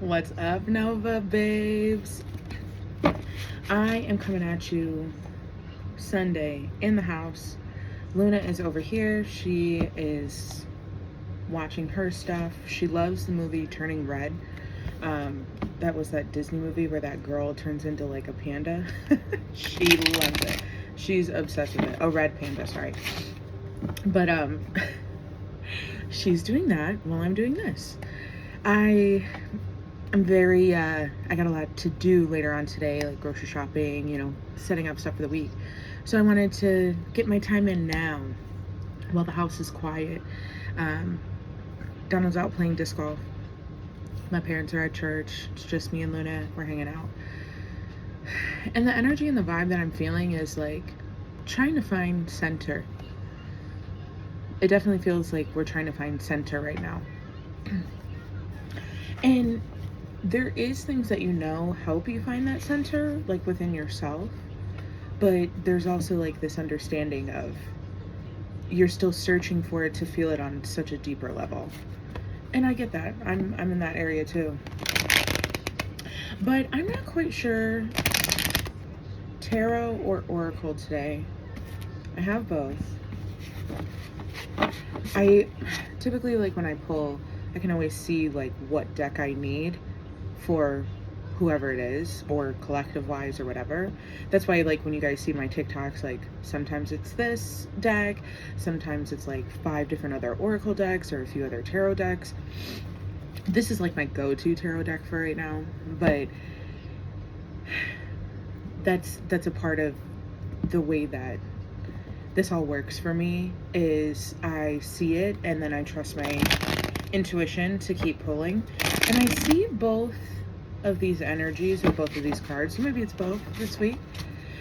What's up, Nova babes? I am coming at you Sunday in the house. Luna is over here. She is watching her stuff. She loves the movie Turning Red. That was that Disney movie where that girl turns into like a panda. She loves it. She's obsessed with it. Oh, red panda, sorry. But she's doing that while I'm doing this. I'm very, I got a lot to do later on today, like grocery shopping, setting up stuff for the week. So I wanted to get my time in now while the house is quiet. Donald's out playing disc golf. My parents are at church. It's just me and Luna. We're hanging out. And the energy and the vibe that I'm feeling is like trying to find center. It definitely feels like we're trying to find center right now. And there is things that help you find that center, like within yourself, but there's also like this understanding of you're still searching for it to feel it on such a deeper level. And I get that. I'm in that area too. But I'm not quite sure tarot or oracle today. I have both. I typically, like, when I pull, I can always see like what deck I need for whoever it is, or collective wise or whatever. That's why, like, when you guys see my TikToks, like sometimes it's this deck, sometimes it's like 5 different other oracle decks or a few other tarot decks. This is like my go-to tarot deck for right now, but that's a part of the way that this all works for me. Is I see it and then I trust my intuition to keep pulling, and I see both of these energies with both of these cards. So maybe it's both this week.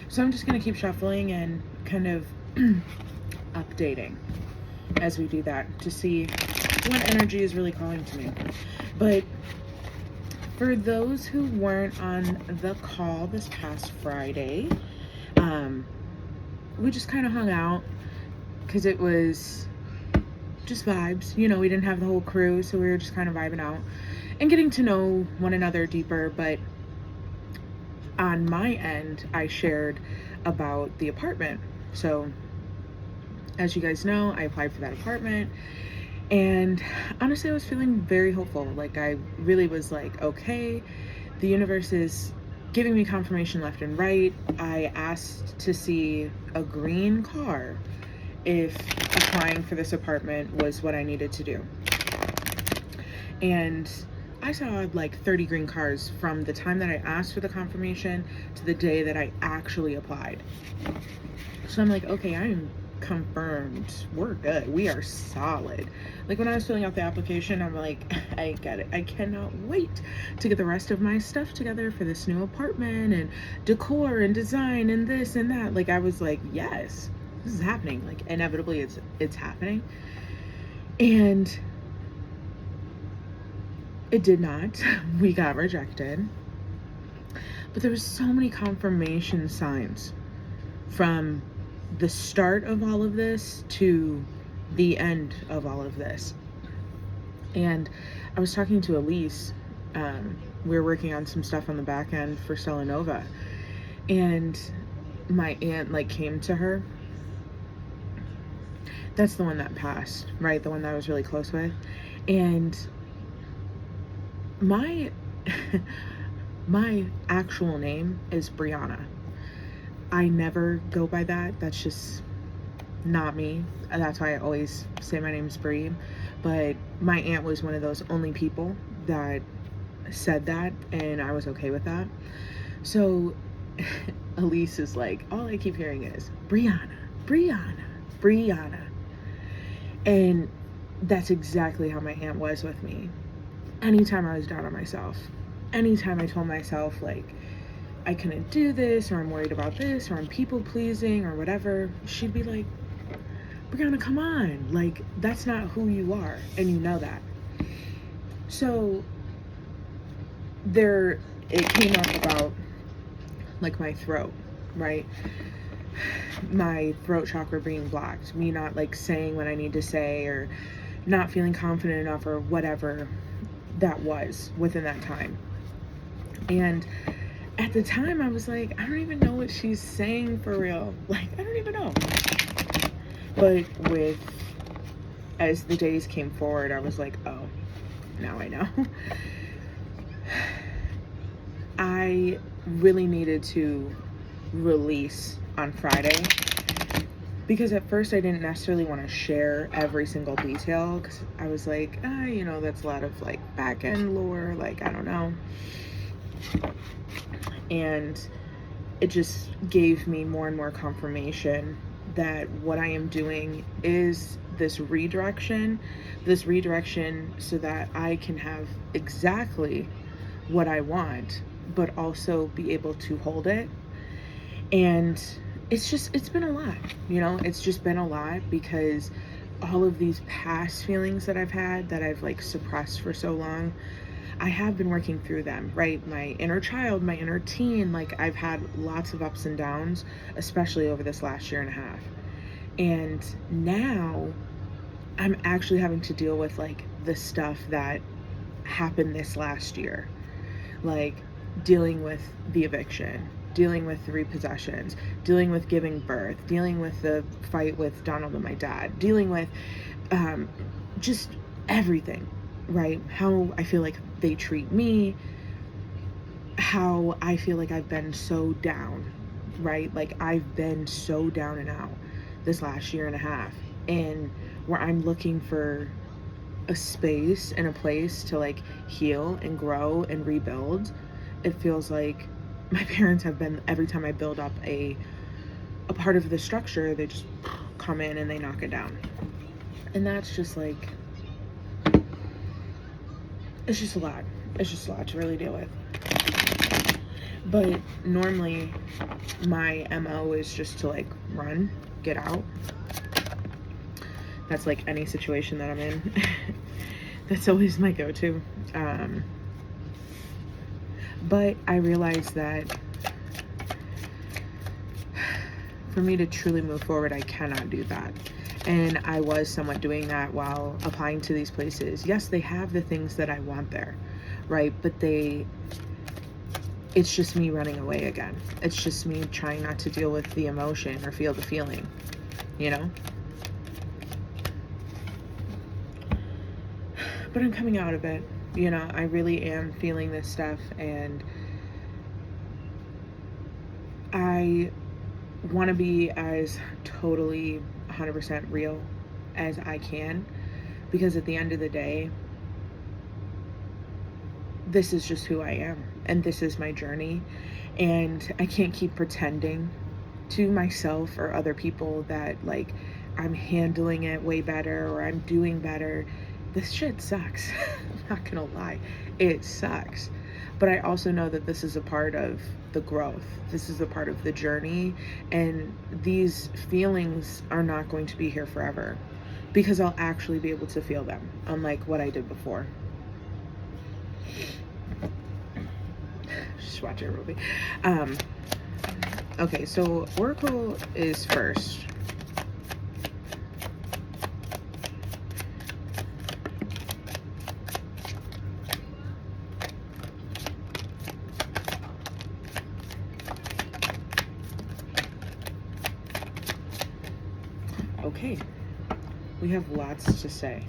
So I'm just going to keep shuffling and kind of updating as we do that to see what energy is really calling to me. But for those who weren't on the call this past Friday, we just kind of hung out because it was just vibes. We didn't have the whole crew, so we were just kind of vibing out and getting to know one another deeper. But on my end, I shared about the apartment. So as you guys know, I applied for that apartment, and honestly, I was feeling very hopeful. Like, I really was like, okay, the universe is giving me confirmation left and right. I asked to see a green car if applying for this apartment was what I needed to do. And I saw like 30 green cars from the time that I asked for the confirmation to the day that I actually applied. So I'm like, okay, I'm confirmed. We're good. We are solid. Like, when I was filling out the application, I'm like, I get it. I cannot wait to get the rest of my stuff together for this new apartment and decor and design and this and that. Like, I was like, yes, this is happening. Like, inevitably it's happening. And it did not. We got rejected. But there was so many confirmation signs from the start of all of this to the end of all of this. And I was talking to Elise. We were working on some stuff on the back end for Selenova, and my aunt like came to her. That's the one that passed, right? The one that I was really close with. And my my actual name is Brianna. I never go by that. That's just not me. That's why I always say my name's Brie. But my aunt was one of those only people that said that, and I was okay with that. So Elise is like, all I keep hearing is Brianna, Brianna, Brianna. And that's exactly how my aunt was with me. Anytime I was down on myself, anytime I told myself like I couldn't do this, or I'm worried about this, or I'm people pleasing or whatever, she'd be like, Brianna, come on, like, that's not who you are, and you know that. So it came up about like my throat, right? My throat chakra being blocked, me not like saying what I need to say, or not feeling confident enough, or whatever that was within that time. And at the time I was like, I don't even know what she's saying for real. Like, I don't even know. But as the days came forward, I was like, oh, now I know. I really needed to release on Friday, because at first I didn't necessarily want to share every single detail, because I was like, that's a lot of like back end lore, like, I don't know. And it just gave me more and more confirmation that what I am doing is this redirection so that I can have exactly what I want, but also be able to hold it. And it's been a lot, it's just been a lot, because all of these past feelings that I've had that I've like suppressed for so long, I have been working through them, right? My inner child, my inner teen, like I've had lots of ups and downs, especially over this last year and a half. And now I'm actually having to deal with like the stuff that happened this last year, like dealing with the eviction, dealing with the repossessions, dealing with giving birth, dealing with the fight with Donald and my dad, dealing with just everything, right? How I feel like they treat me, how I feel like I've been so down, right? Like I've been so down and out this last year and a half, and where I'm looking for a space and a place to like heal and grow and rebuild. It feels like my parents have been, every time I build up a part of the structure, they just come in and they knock it down. And that's just like, it's just a lot to really deal with. But normally my MO is just to like run, get out. That's like any situation that I'm in. That's always my go-to. But I realized that for me to truly move forward, I cannot do that. And I was somewhat doing that while applying to these places. Yes, they have the things that I want there, right? But it's just me running away again. It's just me trying not to deal with the emotion or feel the feeling, But I'm coming out of it. I really am feeling this stuff, and I want to be as totally 100% real as I can, because at the end of the day, this is just who I am, and this is my journey, and I can't keep pretending to myself or other people that like I'm handling it way better or I'm doing better. This shit sucks. I'm not gonna lie, it sucks. But I also know that this is a part of the growth. This is a part of the journey, and these feelings are not going to be here forever, because I'll actually be able to feel them, unlike what I did before. Just watch it, Ruby. Okay, so Oracle is first. Okay, we have lots to say.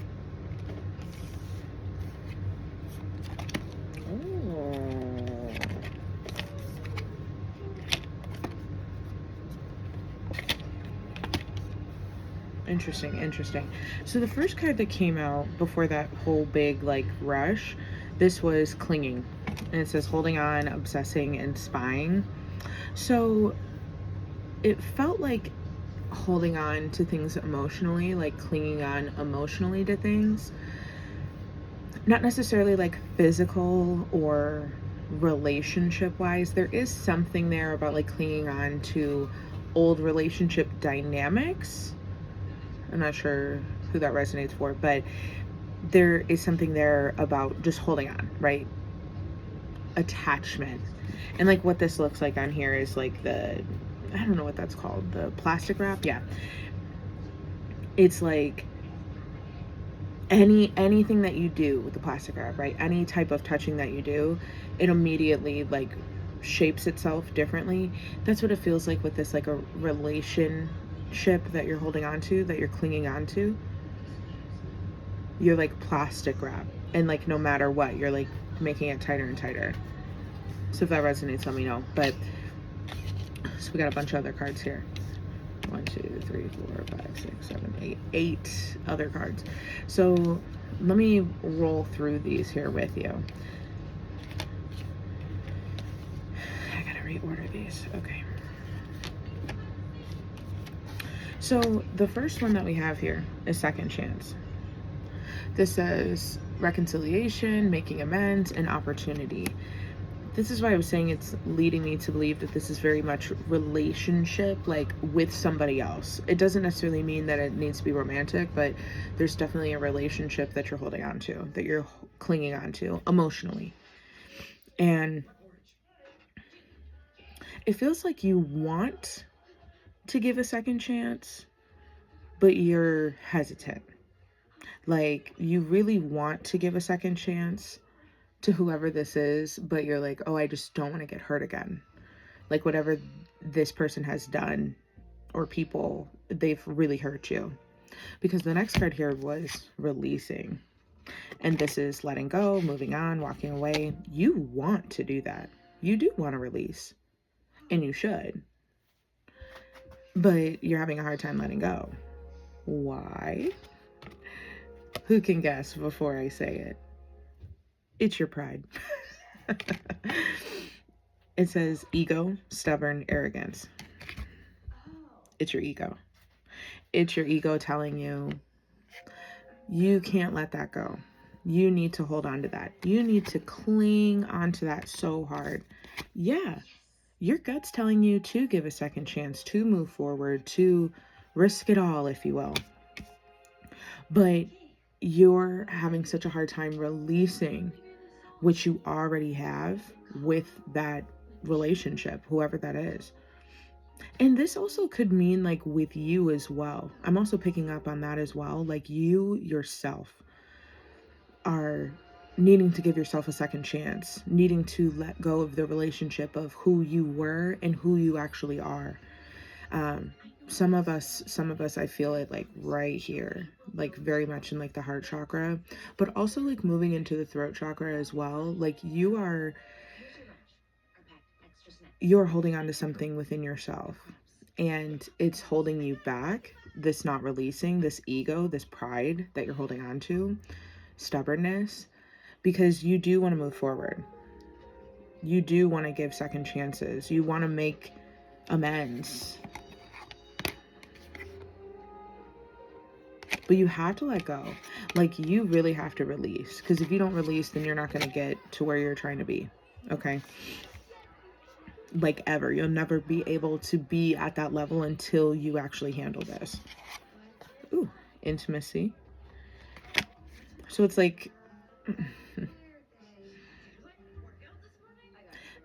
Oh. Interesting. So the first card that came out before that whole big like rush, this was clinging, and it says holding on, obsessing, and spying. So it felt like holding on to things emotionally, like clinging on emotionally to things, not necessarily like physical or relationship wise. There is something there about like clinging on to old relationship dynamics. I'm not sure who that resonates for, but there is something there about just holding on, right? Attachment. And like what this looks like on here is like I don't know what that's called, the plastic wrap. Yeah. It's like anything that you do with the plastic wrap, right? Any type of touching that you do, it immediately like shapes itself differently. That's what it feels like with this, like a relationship that you're holding on to, that you're clinging on to. You're like plastic wrap, and like no matter what, you're like making it tighter and tighter. So if that resonates, let me know. But so we got a bunch of other cards here. 1, 2, 3, 4, 5, 6, 7, 8. 8 other cards. So let me roll through these here with you. I gotta reorder these. Okay. So the first one that we have here is second chance. This says reconciliation, making amends, and opportunity. This is why I was saying it's leading me to believe that this is very much relationship, like with somebody else. It doesn't necessarily mean that it needs to be romantic, but there's definitely a relationship that you're holding on to, that you're clinging on to emotionally. And it feels like you want to give a second chance, but you're hesitant. Like you really want to give a second chance to whoever this is, but you're like, oh, I just don't want to get hurt again. Like whatever this person has done, or people, they've really hurt you. Because the next card here was releasing. And this is letting go, moving on, walking away. You want to do that. You do want to release. And you should. But you're having a hard time letting go. Why? Who can guess before I say it? It's your pride. It says ego, stubborn, arrogance. It's your ego. It's your ego telling you, you can't let that go. You need to hold on to that. You need to cling onto that so hard. Yeah, your gut's telling you to give a second chance, to move forward, to risk it all, if you will. But you're having such a hard time releasing what you already have with that relationship, whoever that is. And this also could mean like with you as well. I'm also picking up on that as well. Like you yourself are needing to give yourself a second chance, needing to let go of the relationship of who you were and who you actually are. Some of us, I feel it like right here, like very much in like the heart chakra, but also like moving into the throat chakra as well. Like you're holding on to something within yourself and it's holding you back. This not releasing, this ego, this pride that you're holding on to, stubbornness, because you do want to move forward. You do want to give second chances. You want to make amends. But you have to let go. Like you really have to release, because if you don't release, then you're not going to get to where you're trying to be. Okay? Like ever. You'll never be able to be at that level until you actually handle this. Ooh, intimacy. So it's like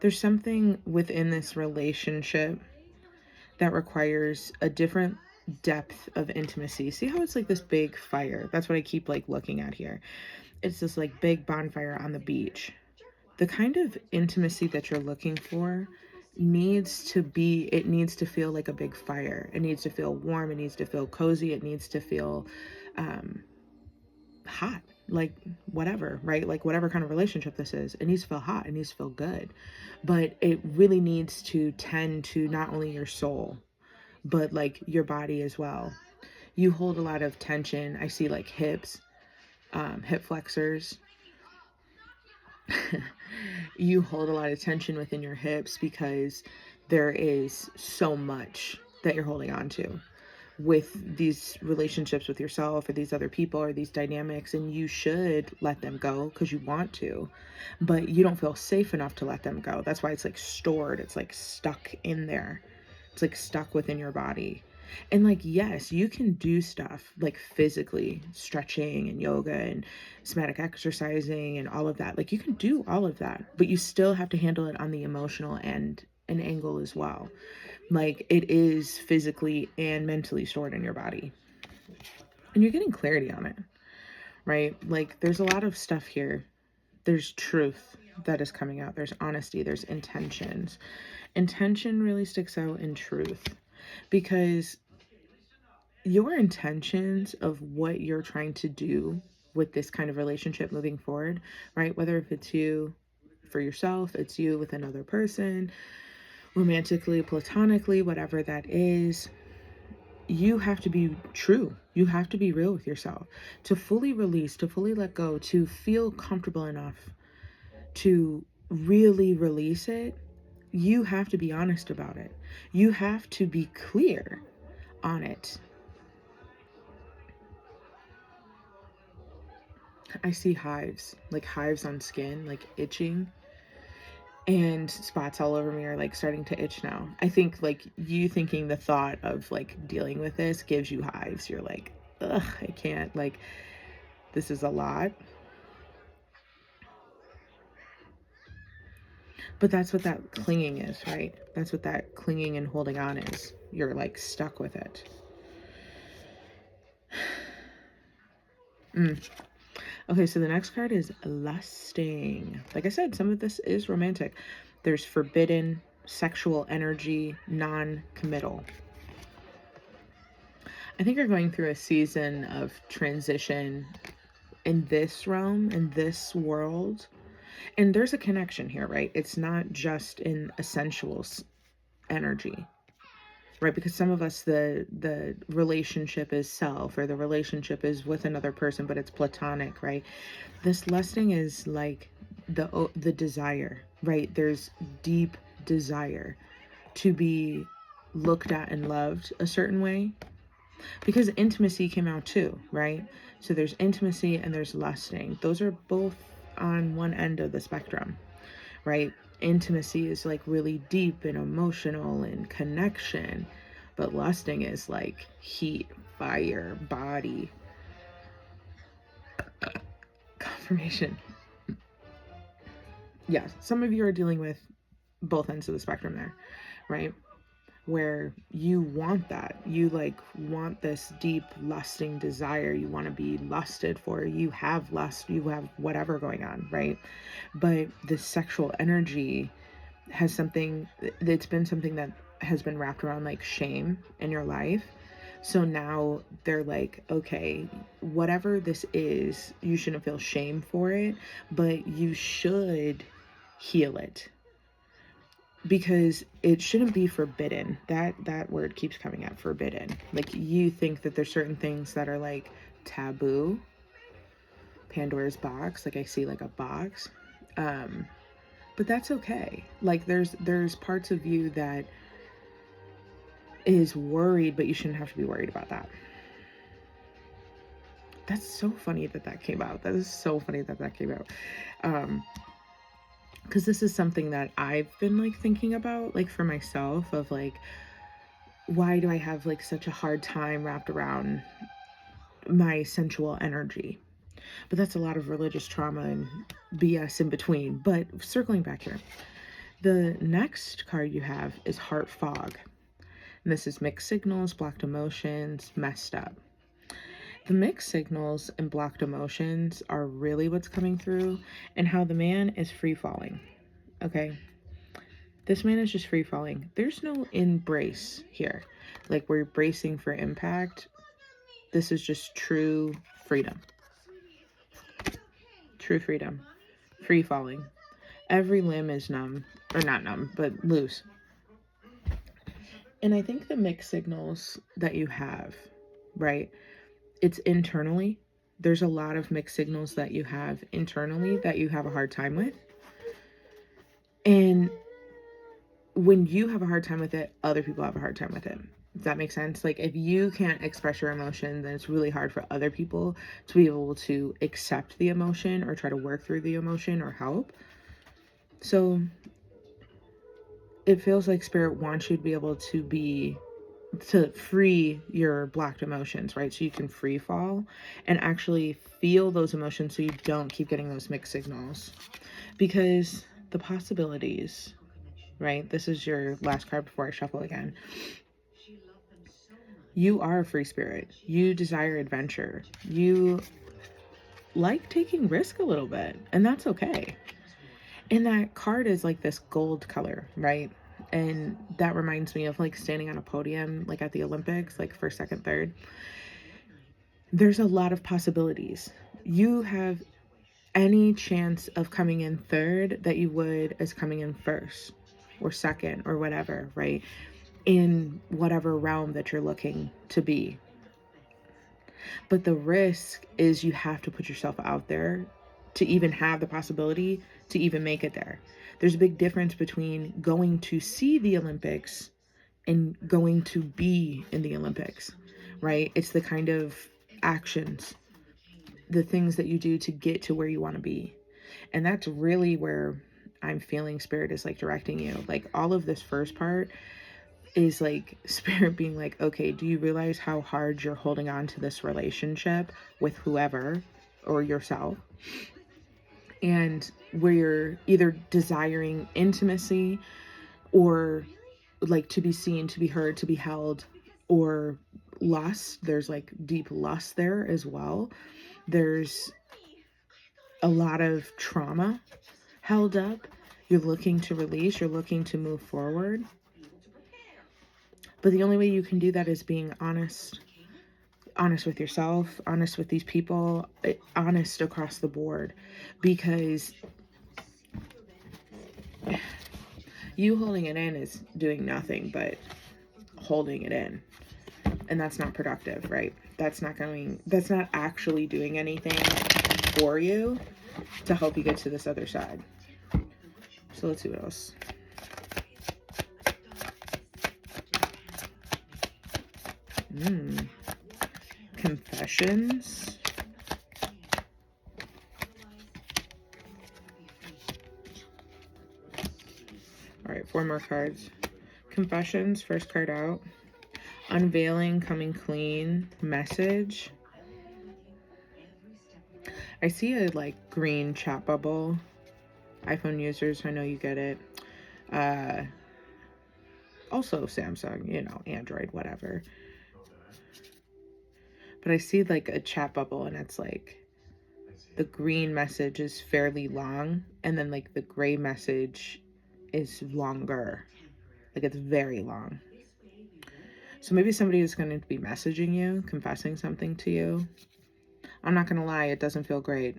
there's something within this relationship that requires a different depth of intimacy. See how it's like this big fire? That's what I keep like looking at here. It's this like big bonfire on the beach. The kind of intimacy that you're looking for needs to feel like a big fire. It needs to feel warm. It needs to feel cozy. It needs to feel hot, like whatever, right? Like whatever kind of relationship this is, it needs to feel hot. It needs to feel good. But it really needs to tend to not only your soul, but like your body as well. You hold a lot of tension. I see like hips, hip flexors. You hold a lot of tension within your hips because there is so much that you're holding on to with these relationships with yourself or these other people or these dynamics, and you should let them go because you want to, but you don't feel safe enough to let them go. That's why it's like stored. It's like stuck in there. It's like stuck within your body. And like, yes, you can do stuff like physically stretching and yoga and somatic exercising and all of that. Like you can do all of that, but you still have to handle it on the emotional and an angle as well. Like it is physically and mentally stored in your body. And you're getting clarity on it, right? Like, there's a lot of stuff here. There's truth that is coming out. There's honesty. There's intentions. Intention really sticks out in truth, because your intentions of what you're trying to do with this kind of relationship moving forward, right? Whether if it's you for yourself, it's you with another person, romantically, platonically, whatever that is, you have to be true. You have to be real with yourself to fully release, to fully let go, to feel comfortable enough to really release it. You have to be honest about it. You have to be clear on it. I see hives, like hives on skin, like itching, and spots all over me are like starting to itch now. I think like you thinking the thought of like dealing with this gives you hives. You're like, ugh, I can't, like, this is a lot. But that's what that clinging is, right? That's what that clinging and holding on is. You're like stuck with it. Okay, so the next card is lusting. Like I said, some of this is romantic. There's forbidden, sexual energy, non-committal. I think you're going through a season of transition in this realm, in this world. And there's a connection here, right? It's not just in a sensual energy, right? Because some of us, the relationship is self, or the relationship is with another person, but it's platonic, right? This lusting is like the desire, right? There's deep desire to be looked at and loved a certain way, because intimacy came out too, right? So there's intimacy and there's lusting. Those are both on one end of the spectrum, right? Intimacy is like really deep and emotional and connection, but lusting is like heat, fire, body. Confirmation. Yes, some of you are dealing with both ends of the spectrum there, right? Where you want that. You like want this deep lusting desire. You want to be lusted for. You have lust, you have whatever going on, right? But this sexual energy has something, it's been something that has been wrapped around like shame in your life. So now they're like, okay, whatever this is, you shouldn't feel shame for it, but you should heal it, because it shouldn't be forbidden. That word keeps coming out, forbidden. Like, you think that there's certain things that are like taboo, Pandora's box, like I see like a box, but that's okay. Like there's parts of you that is worried, but you shouldn't have to be worried about that. That's so funny that came out. That is so funny that came out. Because this is something that I've been like thinking about, like for myself, of like, why do I have like such a hard time wrapped around my sensual energy? But that's a lot of religious trauma and BS in between. But circling back here, the next card you have is Heart Fog. And this is mixed signals, blocked emotions, messed up. The mixed signals and blocked emotions are really what's coming through, and how the man is free falling. Okay, this man is just free falling. There's no embrace here, like we're bracing for impact. This is just true freedom. True freedom. Free falling. Every limb is numb, or not numb, but loose. And I think the mixed signals that you have, right, it's internally. There's a lot of mixed signals that you have internally that you have a hard time with. And when you have a hard time with it, other people have a hard time with it. Does that make sense? Like, if you can't express your emotion, then it's really hard for other people to be able to accept the emotion or try to work through the emotion or help. So it feels like Spirit wants you to be able to free your blocked emotions, right? So you can free fall and actually feel those emotions, so you don't keep getting those mixed signals. Because the possibilities, right? This is your last card before I shuffle again. You are a free spirit. You desire adventure. You like taking risk a little bit, and that's okay. And that card is like this gold color, right? And that reminds me of like standing on a podium, like at the Olympics, like first, second, third. There's a lot of possibilities. You have any chance of coming in third that you would as coming in first or second or whatever, right? In whatever realm that you're looking to be. But the risk is you have to put yourself out there to even have the possibility to even make it there. There's a big difference between going to see the Olympics and going to be in the Olympics, right? It's the kind of actions, the things that you do to get to where you want to be. And that's really where I'm feeling Spirit is like directing you. Like all of this first part is like Spirit being like, okay, do you realize how hard you're holding on to this relationship with whoever or yourself? And where you're either desiring intimacy or like to be seen, to be heard, to be held, or lust. There's like deep lust there as well. There's a lot of trauma held up. You're looking to release, you're looking to move forward. But the only way you can do that is being honest with yourself, honest with these people, honest across the board, because you holding it in is doing nothing but holding it in, and that's not productive, right? That's not actually doing anything for you to help you get to this other side. So let's see what else. Confessions. All right, 4 more cards. Confessions, first card out. Unveiling, coming clean, message. I see a like green chat bubble. iPhone users, I know you get it. Also Samsung, Android, whatever. But I see like a chat bubble, and it's like the green message is fairly long, and then like the gray message is longer. Like it's very long. So maybe somebody is going to be messaging you, confessing something to you. I'm not going to lie, it doesn't feel great.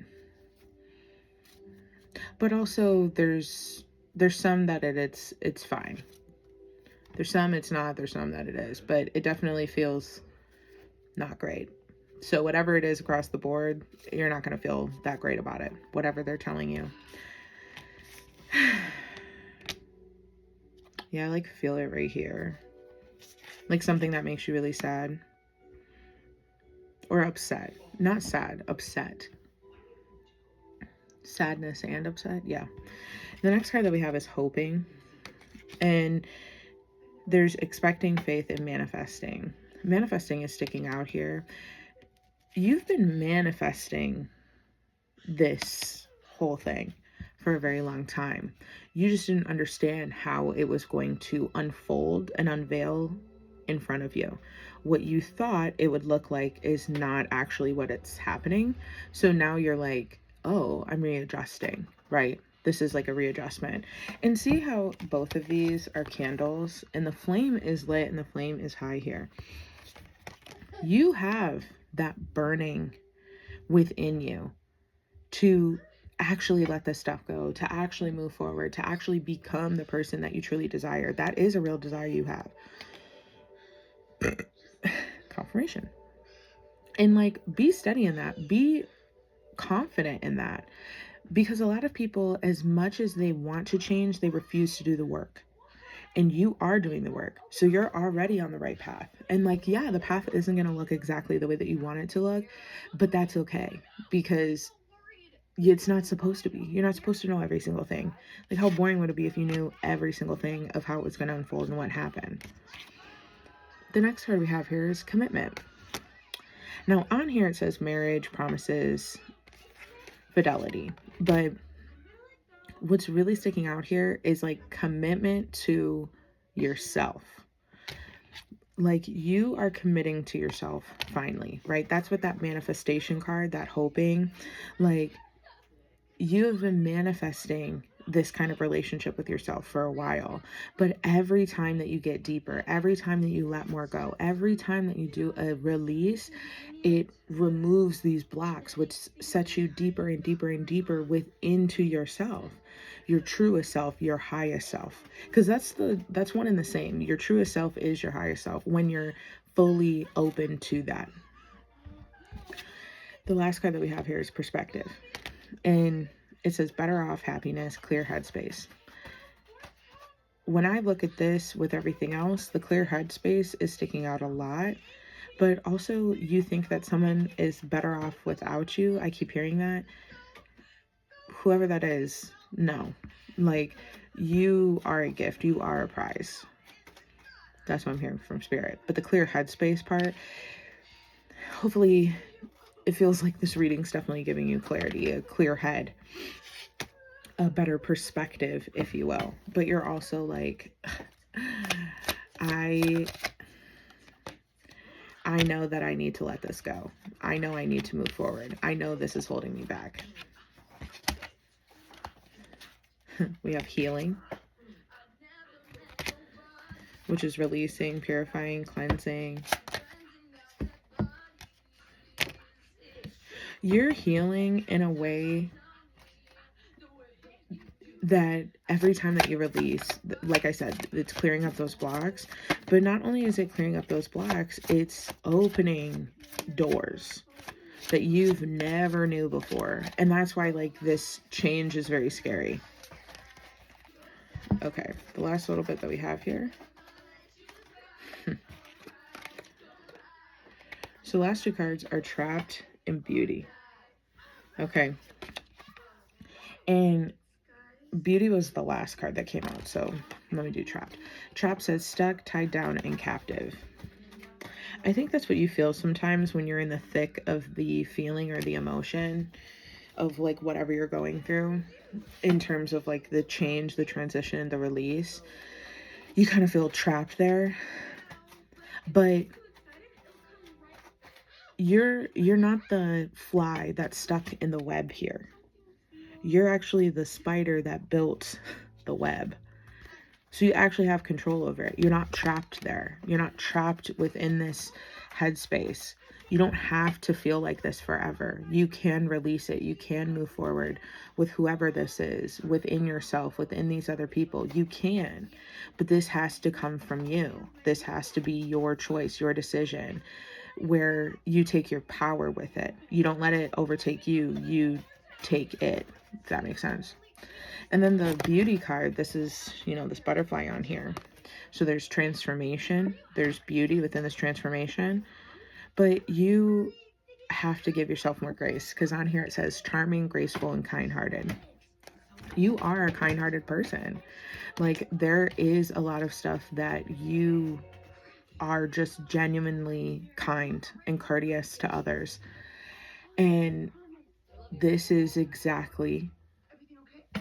But also there's some that it's fine. There's some it's not, there's some that it is, but it definitely feels not great. So whatever it is across the board, you're not going to feel that great about it, whatever they're telling you. Yeah, I like feel it right here. Like something that makes you really sad. Or upset. Not sad, upset. Sadness and upset, yeah. The next card that we have is hoping. And there's expecting, faith, and manifesting. Manifesting is sticking out here. You've been manifesting this whole thing for a very long time. You just didn't understand how it was going to unfold and unveil in front of you. What you thought it would look like is not actually what it's happening. So now you're like, oh, I'm readjusting, right? This is like a readjustment. And see how both of these are candles, and the flame is lit and the flame is high here. You have that burning within you to actually let this stuff go, to actually move forward, to actually become the person that you truly desire. That is a real desire you have. Confirmation. And like, be steady in that. Be confident in that. Because a lot of people, as much as they want to change, they refuse to do the work. And you are doing the work. So you're already on the right path. And like, yeah, the path isn't going to look exactly the way that you want it to look, but that's okay, because it's not supposed to be. You're not supposed to know every single thing. Like, how boring would it be if you knew every single thing of how it was going to unfold and what happened? The next card we have here is commitment. Now on here it says marriage, promises, fidelity. But what's really sticking out here is like commitment to yourself. like you are committing to yourself finally, right? That's what that manifestation card, that hoping, like you have been manifesting this kind of relationship with yourself for a while. But every time that you get deeper, every time that you let more go, every time that you do a release, it removes these blocks, which sets you deeper and deeper and deeper into yourself, your truest self, your highest self. Because that's one and the same. Your truest self is your highest self when you're fully open to that. The last card that we have here is perspective. And it says better off, happiness, clear headspace. When I look at this with everything else, the clear headspace is sticking out a lot. But also, you think that someone is better off without you. I keep hearing that. Whoever that is, no. Like, you are a gift. You are a prize. That's what I'm hearing from Spirit. But the clear headspace part, hopefully, it feels like this reading's definitely giving you clarity, a clear head, a better perspective, if you will. But you're also like, I know that I need to let this go. I know I need to move forward. I know this is holding me back. We have healing, which is releasing, purifying, cleansing. You're healing in a way that every time that you release, like I said, it's clearing up those blocks. But not only is it clearing up those blocks, it's opening doors that you've never knew before. And that's why, like, this change is very scary. Okay, the last little bit that we have here. So the last two cards are trapped in beauty. Okay. And beauty was the last card that came out. So let me do trapped. Trapped says stuck, tied down, and captive. I think that's what you feel sometimes when you're in the thick of the feeling or the emotion of like whatever you're going through in terms of like the change, the transition, the release. You kind of feel trapped there. But you're not the fly that's stuck in the web here. You're actually the spider that built the web. So you actually have control over it. You're not trapped there. You're not trapped within this headspace. You don't have to feel like this forever. You can release it. You can move forward with whoever this is, within yourself, within these other people. You can. But this has to come from you. This has to be your choice, your decision, where you take your power with it. You don't let it overtake you. You take it, if that makes sense. And then the beauty card, this is, you know, this butterfly on here. So there's transformation, there's beauty within this transformation, but you have to give yourself more grace, because on here it says charming, graceful, and kind-hearted. You are a kind-hearted person. Like, there is a lot of stuff that you are just genuinely kind and courteous to others. And this is exactly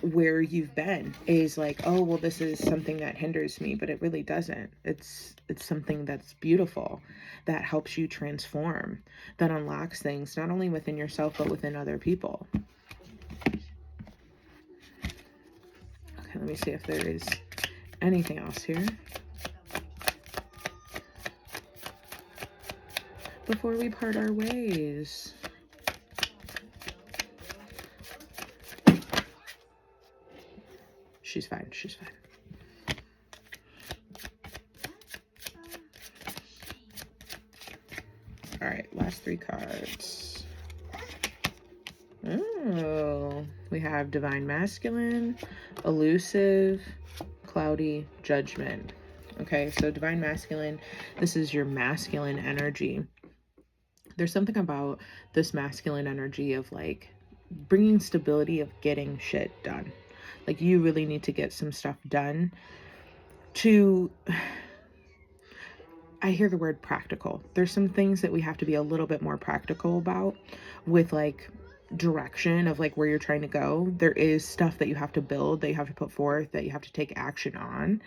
where you've been, is like, oh, well, this is something that hinders me, but it really doesn't. It's something that's beautiful, that helps you transform, that unlocks things, not only within yourself, but within other people. Okay, let me see if there is anything else here before we part our ways. She's fine. She's fine. All right, last three cards. Oh, we have Divine Masculine, Elusive, Cloudy, Judgment. Okay, so Divine Masculine, this is your masculine energy. There's something about this masculine energy of like bringing stability, of getting shit done. Like, you really need to get some stuff done to, I hear the word practical. There's some things that we have to be a little bit more practical about with like direction of like where you're trying to go. There is stuff that you have to build, that you have to put forth, that you have to take action on.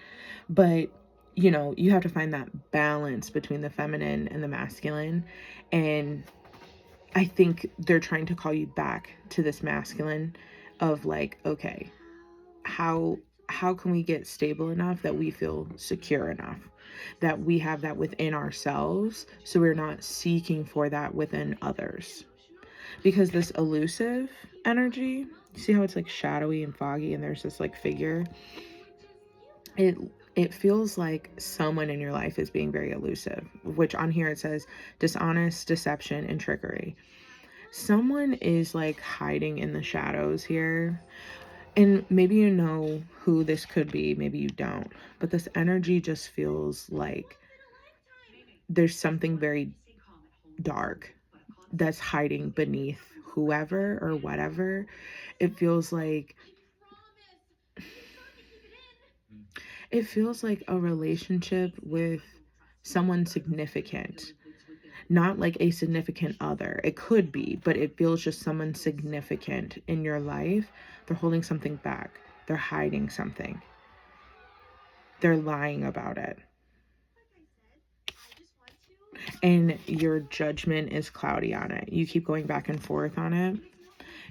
But you know, you have to find that balance between the feminine and the masculine. And I think they're trying to call you back to this masculine of like, okay, how can we get stable enough that we feel secure enough, that we have that within ourselves, so we're not seeking for that within others. Because this elusive energy, see how it's like shadowy and foggy and there's this like figure, it feels like someone in your life is being very elusive, which on here it says dishonest, deception, and trickery. Someone is like hiding in the shadows here. And maybe you know who this could be, maybe you don't. But this energy just feels like there's something very dark that's hiding beneath whoever or whatever. It feels like a relationship with someone significant. Not like a significant other. It could be, but it feels just someone significant in your life. They're holding something back. They're hiding something. They're lying about it. And your judgment is cloudy on it. You keep going back and forth on it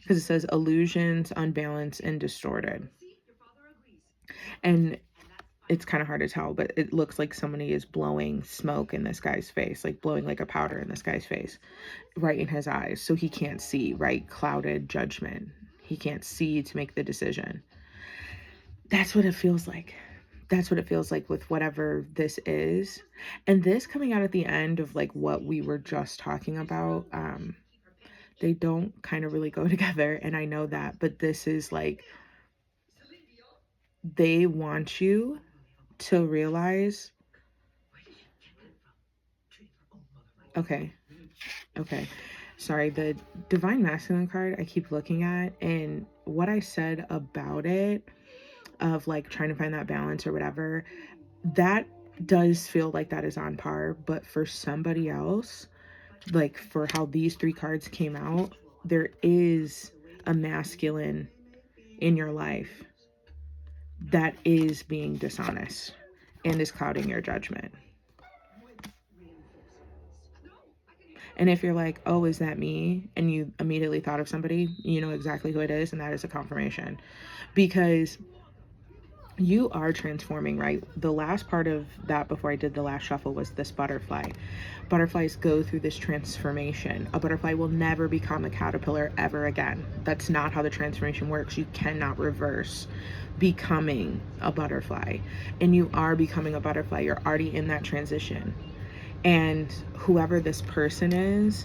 because it says illusions, unbalanced, and distorted. And it's kind of hard to tell, but it looks like somebody is blowing smoke in this guy's face, like blowing like a powder in this guy's face, right in his eyes, so he can't see, right? Clouded judgment. He can't see to make the decision. That's what it feels like. That's what it feels like with whatever this is. And this coming out at the end of like what we were just talking about, they don't kind of really go together, and I know that, but this is like, they want you to realize, okay, sorry, the Divine Masculine card I keep looking at, and what I said about it, of like trying to find that balance or whatever, that does feel like that is on par. But for somebody else, like for how these three cards came out, there is a masculine in your life that is being dishonest and is clouding your judgment. And if you're like, oh, is that me? And you immediately thought of somebody, you know exactly who it is, and that is a confirmation. Because you are transforming, right? The last part of that before I did the last shuffle was this butterfly. Butterflies go through this transformation. A butterfly will never become a caterpillar ever again. That's not how the transformation works. You cannot reverse becoming a butterfly. And you are becoming a butterfly. You're already in that transition. And whoever this person is,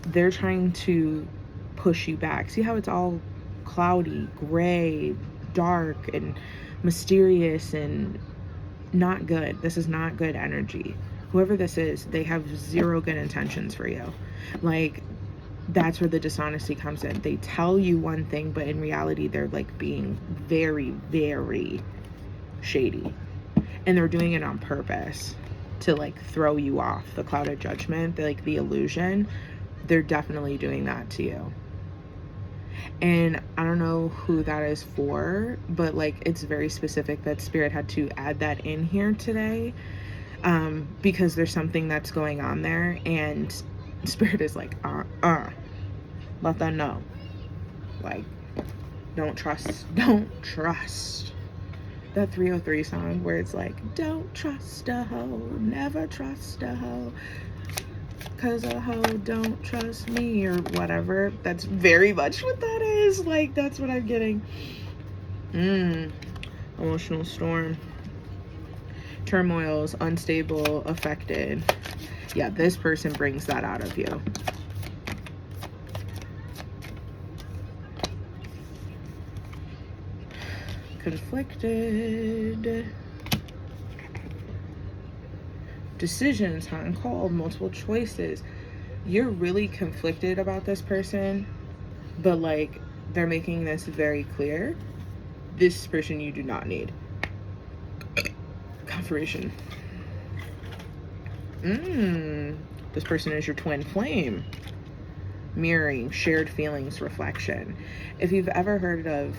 they're trying to push you back. See how it's all cloudy, gray, dark, and mysterious and not good. This is not good energy. Whoever this is, they have zero good intentions for you. Like, that's where the dishonesty comes in. They tell you one thing, but in reality, they're like being very, very shady. And they're doing it on purpose to like throw you off the clouded judgment, like the illusion. They're definitely doing that to you. And I don't know who that is for, but like it's very specific that Spirit had to add that in here today, because there's something that's going on there, and Spirit is like, let them know. Like, don't trust. That 303 song where it's like, don't trust a hoe, never trust a hoe, cause a hoe don't trust me, or whatever. That's very much what that is. Like, that's what I'm getting. Emotional storm. Turmoils, unstable, affected. Yeah, this person brings that out of you. Conflicted. Decisions, hot and cold, multiple choices. You're really conflicted about this person, but like they're making this very clear. This person you do not need. Confirmation. This person is your twin flame. Mirroring, shared feelings, reflection. If you've ever heard of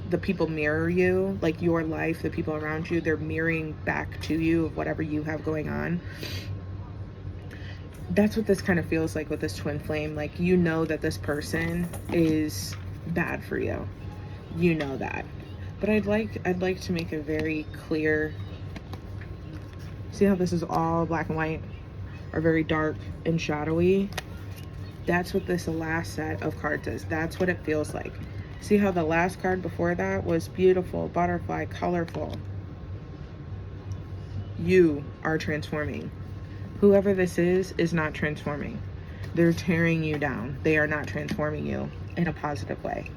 the people mirror you, like your life, the people around you, they're mirroring back to you of whatever you have going on. That's what this kind of feels like with this twin flame. Like, you know that this person is bad for you. You know that. But I'd like to make a very clear, see how this is all black and white, or very dark and shadowy? That's what this last set of cards is. That's what it feels like. See how the last card before that was beautiful, butterfly, colorful. You are transforming. Whoever this is not transforming. They're tearing you down. They are not transforming you in a positive way.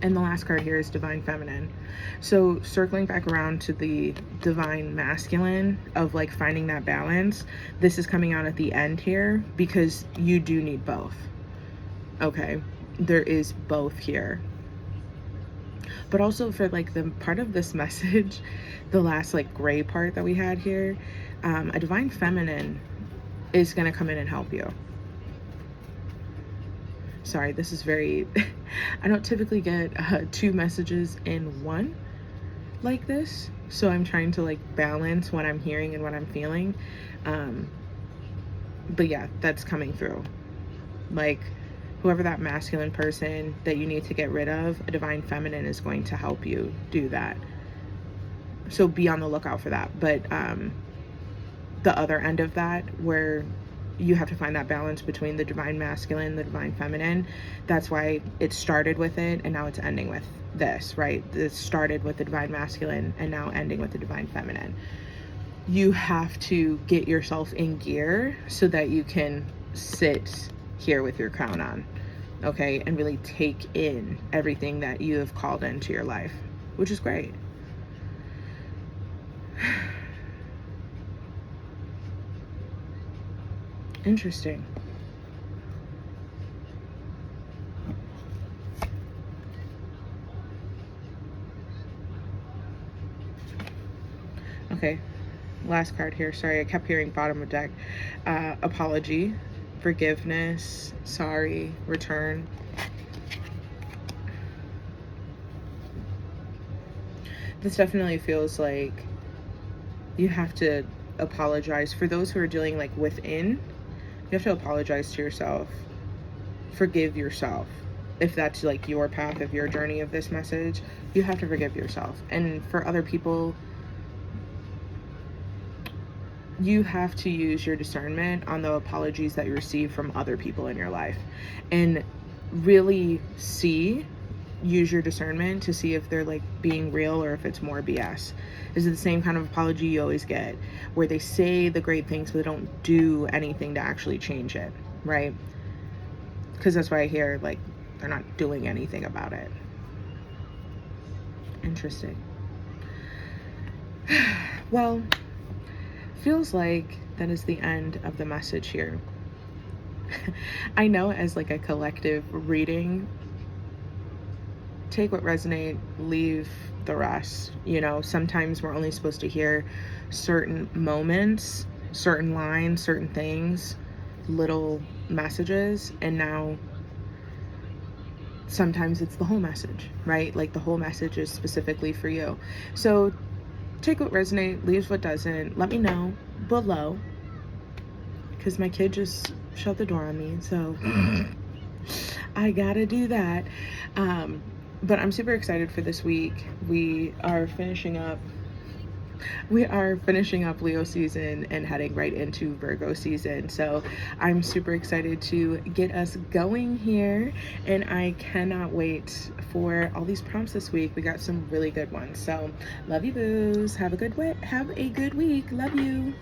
And the last card here is Divine Feminine. So circling back around to the Divine Masculine of like finding that balance, this is coming out at the end here because you do need both. Okay, there is both here. But also for like the part of this message, the last like gray part that we had here, a Divine Feminine is going to come in and help you. Sorry, this is very, I don't typically get 2 messages in one like this. So I'm trying to like balance what I'm hearing and what I'm feeling. But yeah, that's coming through. Like, whoever that masculine person that you need to get rid of, a Divine Feminine is going to help you do that. So be on the lookout for that. But the other end of that, where you have to find that balance between the Divine Masculine, the Divine Feminine, that's why it started with it and now it's ending with this, right? It started with the Divine Masculine and now ending with the Divine Feminine. You have to get yourself in gear so that you can sit here with your crown on, okay, and really take in everything that you have called into your life, which is great. Interesting. Okay, last card here. Sorry, I kept hearing bottom of deck. Apology, forgiveness, sorry, return. This definitely feels like you have to apologize. For those who are dealing like within, you have to apologize to yourself. Forgive yourself. If that's like your path of your journey of this message, you have to forgive yourself. And for other people, you have to use your discernment on the apologies that you receive from other people in your life, and really use your discernment to see if they're like being real or if it's more BS. Is it the same kind of apology you always get, where they say the great things but they don't do anything to actually change it, right? Because that's why I hear like they're not doing anything about it. Interesting. Well, feels like that is the end of the message here. I know as like a collective reading, take what resonates, leave the rest. You know, sometimes we're only supposed to hear certain moments, certain lines, certain things, little messages, and now sometimes it's the whole message, right? Like the whole message is specifically for you. So take what resonates, leaves what doesn't. Let me know below, because my kid just shut the door on me, so I gotta do that. But I'm super excited for this week. We are finishing up Leo season and heading right into Virgo season. So I'm super excited to get us going here, and I cannot wait for all these prompts this week. We got some really good ones. So love you, boos. Have a good week. Love you.